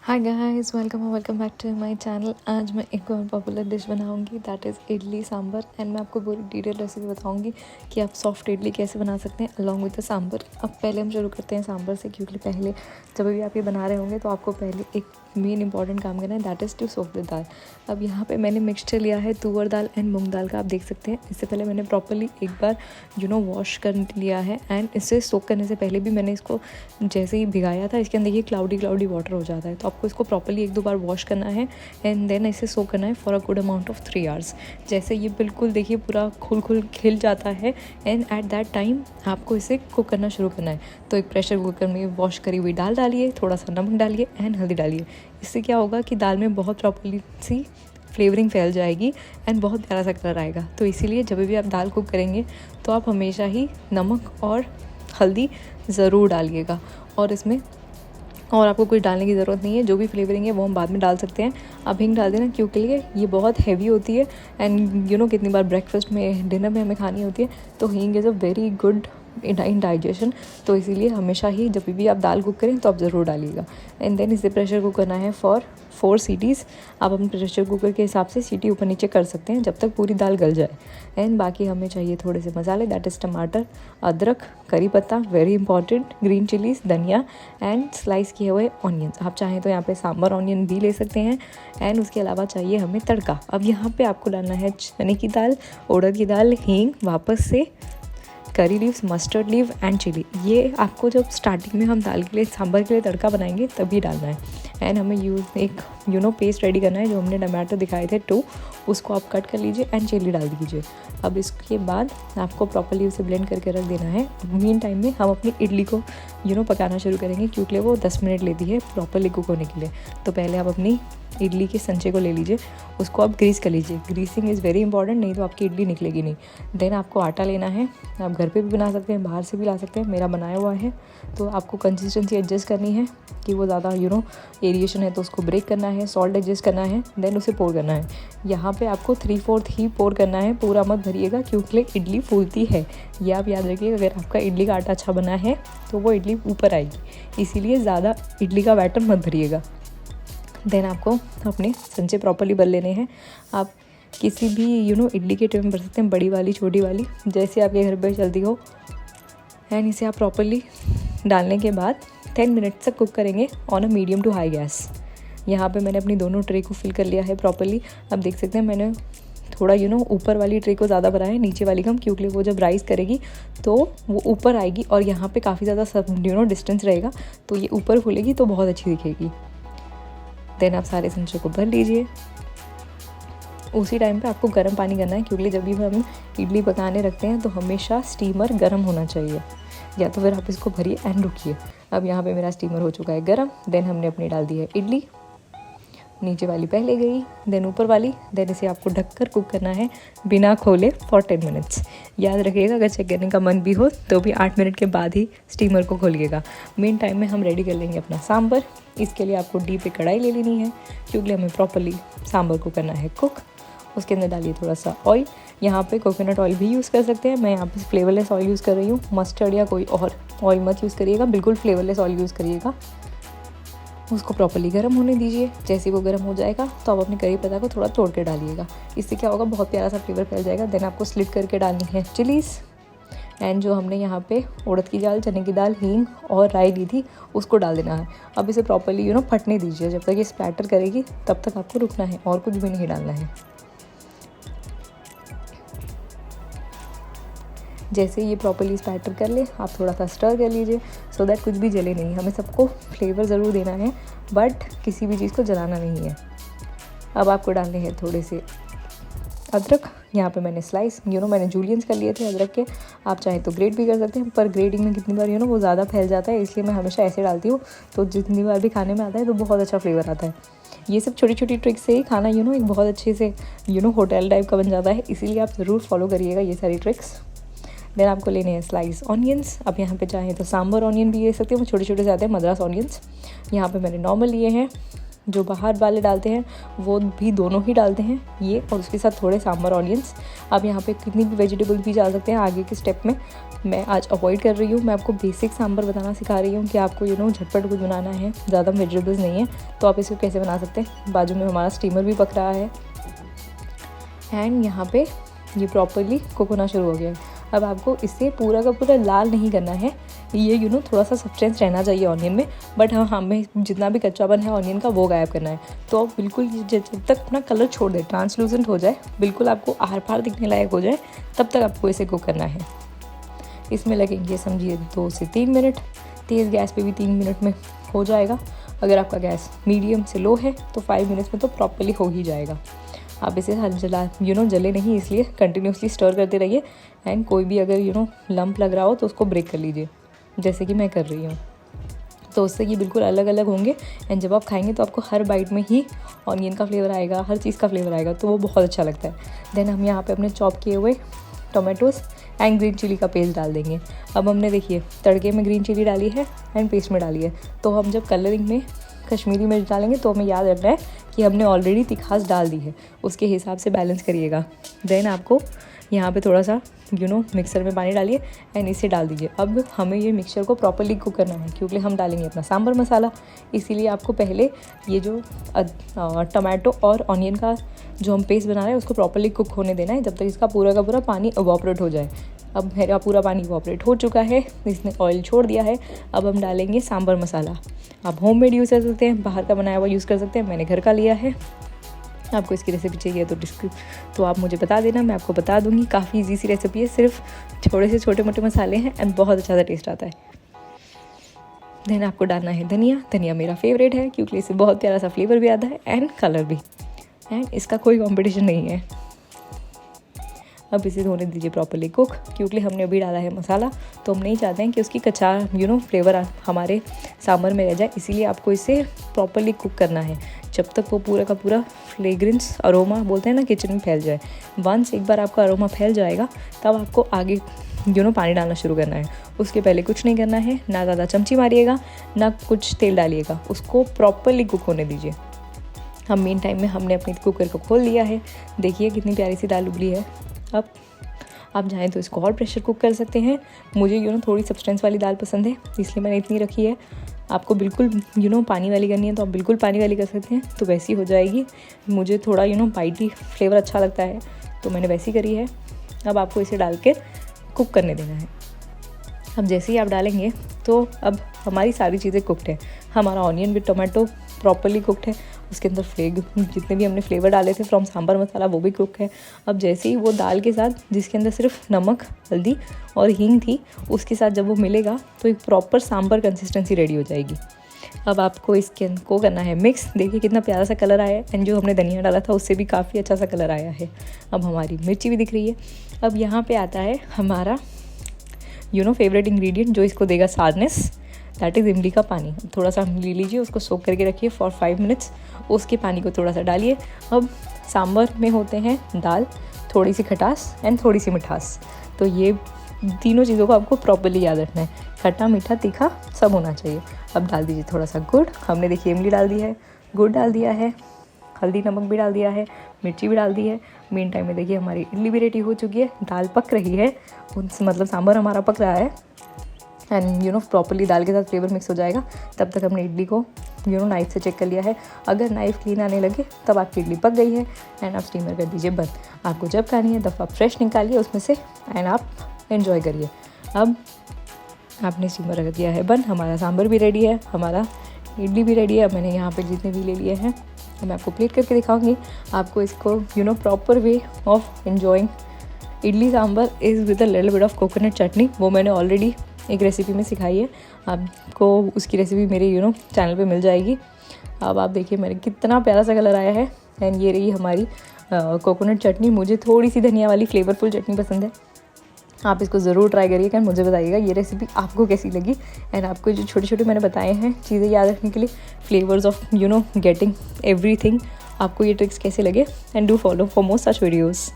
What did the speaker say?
Hi guys, welcome back to my channel. आज मैं एक और पॉपुलर डिश बनाऊंगी, that is idli sambar. And मैं आपको पूरी डिटेल रेसिपी बताऊंगी कि आप सॉफ्ट इडली कैसे बना सकते हैं अलॉन्ग विद द सांभर। अब पहले हम शुरू करते हैं सांभर से, क्योंकि पहले जब भी आप ये बना रहे होंगे तो आपको पहले एक मेन इंपॉर्टेंट काम करना है, that is to soak the dal. अब यहाँ पे मैंने मिक्सचर लिया है तुअर दाल एंड मूंग दाल का, आप देख सकते हैं। इससे पहले मैंने प्रॉपरली एक बार वॉश कर लिया है। एंड इससे सोक करने से पहले भी मैंने इसको जैसे ही भिगाया था, इसके अंदर देखिए क्लाउडी वाटर हो जाता है, तो आपको इसको प्रॉपरली एक दो बार वॉश करना है एंड देन इसे सोक करना है for a good amount of 3 hours. जैसे ये बिल्कुल देखिए पूरा खुल खिल जाता है एंड एट दैट टाइम आपको इसे कुक करना शुरू करना है। तो एक प्रेशर कुकर में वॉश करी हुई दाल डालिए, थोड़ा सा नमक डालिए एंड हल्दी डालिए। इससे क्या होगा कि दाल में बहुत प्रॉपरली सी फ्लेवरिंग फैल जाएगी एंड बहुत प्यारा सा कलर आएगा। तो इसीलिए जब भी आप दाल कुक करेंगे तो आप हमेशा ही नमक और हल्दी ज़रूर डालिएगा। और इसमें और आपको कुछ डालने की ज़रूरत नहीं है, जो भी फ्लेवरिंग है वो हम बाद में डाल सकते हैं। आप हींग डाल देना, क्योंकि लिए ये बहुत हैवी होती है एंड कितनी बार ब्रेकफास्ट में डिनर में हमें खानी होती है, तो हींग is a very good in digestion. तो इसीलिए हमेशा ही जब भी आप दाल कुक करें तो आप ज़रूर डालिएगा। एंड देन इसे प्रेशर कुक करना है फॉर 4 सीटीज़। आप अपने प्रेशर कुकर के हिसाब से सीटी ऊपर नीचे कर सकते हैं जब तक पूरी दाल गल जाए। एंड बाकी हमें चाहिए थोड़े से मसाले, दैट इज़ टमाटर, अदरक, करी पत्ता, वेरी इंपॉर्टेंट, ग्रीन चिलीज, धनिया एंड स्लाइस किए हुए ऑनियंस। आप चाहें तो यहाँ पे सांभर ऑनियन भी ले सकते हैं। एंड उसके अलावा चाहिए हमें तड़का। अब यहाँ पे आपको डालना है चने की दाल, उड़द की दाल, हींग, वापस से curry leaves, mustard leave and chilli. ये आपको जब स्टार्टिंग में हम दाल के लिए सांभर के लिए तड़का बनाएंगे तभी डालना है। एंड हमें एक पेस्ट रेडी करना है, जो हमने टमाटर दिखाए थे 2, उसको आप कट कर लीजिए एंड चिली डाल दीजिए। अब इसके बाद आपको प्रॉपर्ली उसे ब्लेंड करके रख देना है। मीन टाइम में हम अपनी इडली को पकाना शुरू करेंगे, क्योंकि वो 10 मिनट लेती है प्रॉपर्ली कुक होने के लिए। तो पहले आप अपनी इडली के संचे को ले लीजिए, उसको आप ग्रीस कर लीजिए। ग्रीसिंग इज़ वेरी इंपॉर्टेंट, नहीं तो आपकी इडली निकलेगी नहीं। देन आपको आटा लेना है, आप घर पे भी बना सकते हैं, बाहर से भी ला सकते हैं, मेरा बनाया हुआ है। तो आपको कंसिस्टेंसी एडजस्ट करनी है कि वो ज़्यादा एरिएशन है तो उसको ब्रेक करना है, सॉल्ट एडजस्ट करना है, देन उसे पोर करना है। यहाँ पे आपको 3/4 ही पोर करना है, पूरा मत भरिएगा, क्योंकि इडली फूलती है। ये आप याद रखिएगा, अगर आपका इडली का आटा अच्छा बना है तो वो इडली ऊपर आएगी, इसीलिए ज़्यादा इडली का बैटर मत भरिएगा। देन आपको अपने संचे प्रॉपर्ली भर लेने हैं। आप किसी भी इडली के ट्रे में भर सकते हैं, बड़ी वाली, छोटी वाली, जैसे आपके घर पर चलती हो। एंड इसे आप प्रॉपर्ली डालने के बाद 10 मिनट तक कुक करेंगे on a medium to high gas. यहाँ पे मैंने अपनी दोनों ट्रे को फिल कर लिया है प्रॉपर्ली। अब देख सकते हैं मैंने थोड़ा ऊपर वाली ट्रे को ज़्यादा भरा है, नीचे वाली कम, क्योंकि वो जब राइस करेगी तो वो ऊपर आएगी और यहाँ पे काफ़ी ज़्यादा सब डिस्टेंस रहेगा, तो ये ऊपर फूलेगी तो बहुत अच्छी दिखेगी। देन आप सारे संचों को भर लीजिए। उसी टाइम पे आपको गर्म पानी करना है, क्योंकि जब भी हम इडली पकाने रखते हैं तो हमेशा स्टीमर गर्म होना चाहिए, या तो फिर आप इसको भरिए एंड रुकिए। अब यहाँ पे मेरा स्टीमर हो चुका है गर्म। देन हमने अपनी डाल दी है इडली, नीचे वाली पहले गई, देन ऊपर वाली, देन इसे आपको ढककर कुक करना है बिना खोले फॉर 10 मिनट्स। याद रखिएगा, अगर चेक करने का मन भी हो तो भी 8 मिनट के बाद ही स्टीमर को खोलिएगा। मेन टाइम में हम रेडी कर लेंगे अपना सांभर। इसके लिए आपको डीप एक कढ़ाई ले लेनी है, क्योंकि हमें प्रॉपर्ली सांभर को करना है कुक। उसके अंदर डालिए थोड़ा सा ऑयल, यहाँ पे कोकोनट ऑयल भी यूज़ कर सकते हैं, मैं यहाँ पे फ्लेवरलेस ऑयल यूज़ कर रही हूँ। मस्टर्ड या कोई और ऑयल मत यूज़ करिएगा, बिल्कुल फ्लेवरलेस ऑयल यूज़ करिएगा। उसको प्रॉपर्ली गर्म होने दीजिए। जैसे वो गर्म हो जाएगा तो आप अपनी करी पत्ता को थोड़ा तोड़ के डालिएगा, इससे क्या होगा, बहुत प्यारा सा फ्लेवर फैल जाएगा। देन आपको स्लिट करके डालनी है चिलीज़। एंड जो हमने यहाँ पे उड़द की दाल, चने की दाल, हींग और राई ली थी, उसको डाल देना है। अब इसे प्रॉपर्ली फटने दीजिए, जब तक ये स्प्लैटर करेगी तब तक आपको रुकना है, और कुछ भी नहीं डालना है। जैसे ये प्रॉपर्ली स्पैटर कर ले, आप थोड़ा सा स्टर कर लीजिए, सो दैट कुछ भी जले नहीं। हमें सबको फ्लेवर ज़रूर देना है, बट किसी भी चीज़ को जलाना नहीं है। अब आपको डालने हैं थोड़े से अदरक। यहाँ पे मैंने स्लाइस मैंने जूलियंस कर लिए थे अदरक के, आप चाहें तो ग्रेट भी कर सकते हैं, पर ग्रेटिंग में कितनी बार वो ज़्यादा फैल जाता है, इसलिए मैं हमेशा ऐसे डालती हूँ। तो जितनी बार भी खाने में आता है तो बहुत अच्छा फ्लेवर आता है। ये सब छोटी छोटी ट्रिक्स से ही खाना एक बहुत अच्छे से होटल टाइप का बन जाता है, इसीलिए आप ज़रूर फॉलो करिएगा ये सारी ट्रिक्स। देन आपको लेने हैं स्लाइस ऑनियंस। अब यहाँ पे चाहें तो सांभर ऑनियन भी ले सकते हैं, वो छोटे छोटे से आते हैं, मद्रास ऑनियंस। यहाँ पे मैंने नॉर्मल लिए हैं। जो बाहर वाले डालते हैं वो भी दोनों ही डालते हैं ये, और उसके साथ थोड़े सांभर ऑनियंस। आप यहाँ पे कितनी भी वेजिटेबल भी डाल सकते हैं आगे के स्टेप में, मैं आज अवॉइड कर रही हूँ। मैं आपको बेसिक सांभर बताना सिखा रही हूँ कि आपको झटपट कुछ बनाना है, ज़्यादा वेजिटेबल्स नहीं है तो आप इसको कैसे बना सकते हैं। बाजू में हमारा स्टीमर भी पक रहा है एंड यहाँ पे ये प्रॉपरली कुक होना शुरू हो गया है। अब आपको इसे पूरा का पूरा लाल नहीं करना है, ये थोड़ा सा सब्सटेंस रहना चाहिए ऑनियन में, बट हमें जितना भी कच्चापन है ऑनियन का वो गायब करना है। तो आप बिल्कुल जब तक अपना कलर छोड़ दे, ट्रांसलूसेंट हो जाए, बिल्कुल आपको आर पार दिखने लायक हो जाए, तब तक आपको इसे कुक करना है। इसमें लगेंगे समझिए 2 से 3 मिनट, तेज़ गैस पे भी 3 मिनट में हो जाएगा। अगर आपका गैस मीडियम से लो है तो 5 मिनट्स में तो प्रॉपर्ली हो ही जाएगा। आप इसे हल जला जले नहीं, इसलिए कंटिन्यूसली स्टर करते रहिए एंड कोई भी अगर लंप लग रहा हो तो उसको ब्रेक कर लीजिए, जैसे कि मैं कर रही हूँ। तो उससे ये बिल्कुल अलग अलग होंगे एंड जब आप खाएंगे तो आपको हर बाइट में ही ऑनियन का फ्लेवर आएगा, हर चीज़ का फ्लेवर आएगा, तो वो बहुत अच्छा लगता है। देन हम यहाँ पे अपने चॉप किए हुए टोमेटोज़ एंड ग्रीन चिली का पेस्ट डाल देंगे। अब हमने देखिए तड़के में ग्रीन चिली डाली है एंड पेस्ट में डाली है, तो हम जब कलरिंग में कश्मीरी मिर्च डालेंगे तो हमें याद रखना है कि हमने ऑलरेडी तिखास डाल दी है, उसके हिसाब से बैलेंस करिएगा। देन आपको यहाँ पे थोड़ा सा मिक्सर में पानी डालिए एंड इसे डाल दीजिए। अब हमें ये मिक्सचर को प्रॉपर्ली कुक करना है क्योंकि हम डालेंगे अपना सांभर मसाला, इसीलिए आपको पहले ये जो टमाटो और ऑनियन का जो हम पेस्ट बना रहे हैं उसको प्रॉपर्ली कुक होने देना है, जब तक इसका पूरा का पूरा पानी इवॉपरेट हो जाए। अब मेरा पूरा पानी इवॉपरेट हो चुका है, इसने ऑयल छोड़ दिया है। अब हम डालेंगे सांभर मसाला। आप होममेड यूज़ कर सकते हैं, बाहर का बनाया हुआ यूज़ कर सकते हैं, मैंने घर का लिया है। आपको इसकी रेसिपी चाहिए तो आप मुझे बता देना, मैं आपको बता दूंगी। काफ़ी इजी सी रेसिपी है, सिर्फ थोड़े से छोटे मोटे मसाले हैं एंड बहुत अच्छा सा टेस्ट आता है। देन आपको डालना है धनिया। धनिया मेरा फेवरेट है क्योंकि इससे बहुत प्यारा सा फ्लेवर भी आता है एंड कलर भी, एंड इसका कोई कॉम्पिटिशन नहीं है। अब इसे होने दीजिए प्रॉपर्ली कुक, क्योंकि हमने अभी डाला है मसाला, तो हम नहीं चाहते हैं कि उसकी कच्चा फ्लेवर हमारे सांभर में रह जाए, इसीलिए आपको इसे प्रॉपर्ली कुक करना है जब तक वो पूरा का पूरा फ्रेग्रेंस अरोमा बोलते हैं ना किचन में फैल जाए। वंस एक बार आपका अरोमा फैल जाएगा तब आपको आगे पानी डालना शुरू करना है। उसके पहले कुछ नहीं करना है, ना ज़्यादा चमची मारिएगा ना कुछ तेल डालिएगा, उसको प्रॉपर्ली कुक होने दीजिए। हम मेन टाइम में हमने अपनी कुकर को खोल लिया है, देखिए कितनी प्यारी सी दाल उबली है। अब आप चाहें तो इसको और प्रेशर कुक कर सकते हैं। मुझे थोड़ी सब्सटेंस वाली दाल पसंद है, इसलिए मैंने इतनी रखी है। आपको बिल्कुल पानी वाली करनी है तो आप बिल्कुल पानी वाली कर सकते हैं, तो वैसी हो जाएगी। मुझे थोड़ा बाइटी फ्लेवर अच्छा लगता है तो मैंने वैसी करी है। अब आपको इसे डाल के कुक करने देना है। अब जैसे ही आप डालेंगे तो अब हमारी सारी चीज़ें कुकड है। हमारा onion with tomato properly cooked है, उसके अंदर जितने भी हमने फ्लेवर डाले थे फ्रॉम सांभर मसाला वो भी कुक है। अब जैसे ही वो दाल के साथ, जिसके अंदर सिर्फ नमक, हल्दी और हींग थी, उसके साथ जब वो मिलेगा तो एक प्रॉपर सांभर कंसिस्टेंसी रेडी हो जाएगी। अब आपको को करना है मिक्स। देखिए कितना प्यारा सा कलर आया है, एंड जो हमने धनिया डाला था उससे भी काफ़ी अच्छा सा कलर आया है। अब हमारी मिर्ची भी दिख रही है। अब यहाँ पे आता है हमारा फेवरेट इंग्रेडिएंट जो इसको देगा सादनेस, दैट इज़ इमली का पानी। थोड़ा सा ले लीजिए, उसको सोक करके रखिए फॉर 5 मिनट्स, उसके पानी को थोड़ा सा डालिए। अब सांभर में होते हैं दाल, थोड़ी सी खटास एंड थोड़ी सी मिठास, तो ये तीनों चीज़ों को आपको प्रॉपर्ली याद रखना है। खट्टा मीठा तीखा सब होना चाहिए। अब डाल दीजिए थोड़ा सा गुड़। हमने देखिए इमली डाल दी है, गुड़ डाल दिया है, हल्दी नमक भी डाल दिया है, मिर्ची भी डाल दी है। मेन टाइम में देखिए हमारी इडली भी रेडी हो चुकी है, दाल पक रही है, मतलब सांभर हमारा पक रहा है एंड प्रॉपर्ली दाल के साथ फ्लेवर मिक्स हो जाएगा। तब तक हमने इडली को नाइफ से चेक कर लिया है। अगर नाइफ क्लीन आने लगे तब आपकी इडली पक गई है एंड आप स्टीमर कर दीजिए बंद। आपको जब खानी है दफ़ा फ्रेश निकालिए उसमें से एंड आप एंजॉय करिए। अब आपने स्टीमर रख दिया है बंद, हमारा सांभर भी रेडी है, हमारा इडली भी रेडी है। अब मैंने यहाँ पे जितने भी ले लिए हैं मैं आपको प्लेट करके दिखाऊंगी। आपको इसको proper way of enjoying idli sambar is with a little bit of coconut chutney, वो मैंने ऑलरेडी एक रेसिपी में सिखाई है, आपको उसकी रेसिपी मेरे चैनल पे मिल जाएगी। अब आप देखिए मेरे कितना प्यारा सा कलर आया है एंड ये रही हमारी कोकोनट चटनी। मुझे थोड़ी सी धनिया वाली फ्लेवरफुल चटनी पसंद है, आप इसको ज़रूर ट्राई करिएगा एंड मुझे बताइएगा ये रेसिपी आपको कैसी लगी। एंड आपको जो छोटे छोटे मैंने बताए हैं चीज़ें याद रखने के लिए, फ्लेवर्स ऑफ गेटिंग एवरीथिंग, आपको ये ट्रिक्स कैसे लगे, and do follow for more such videos.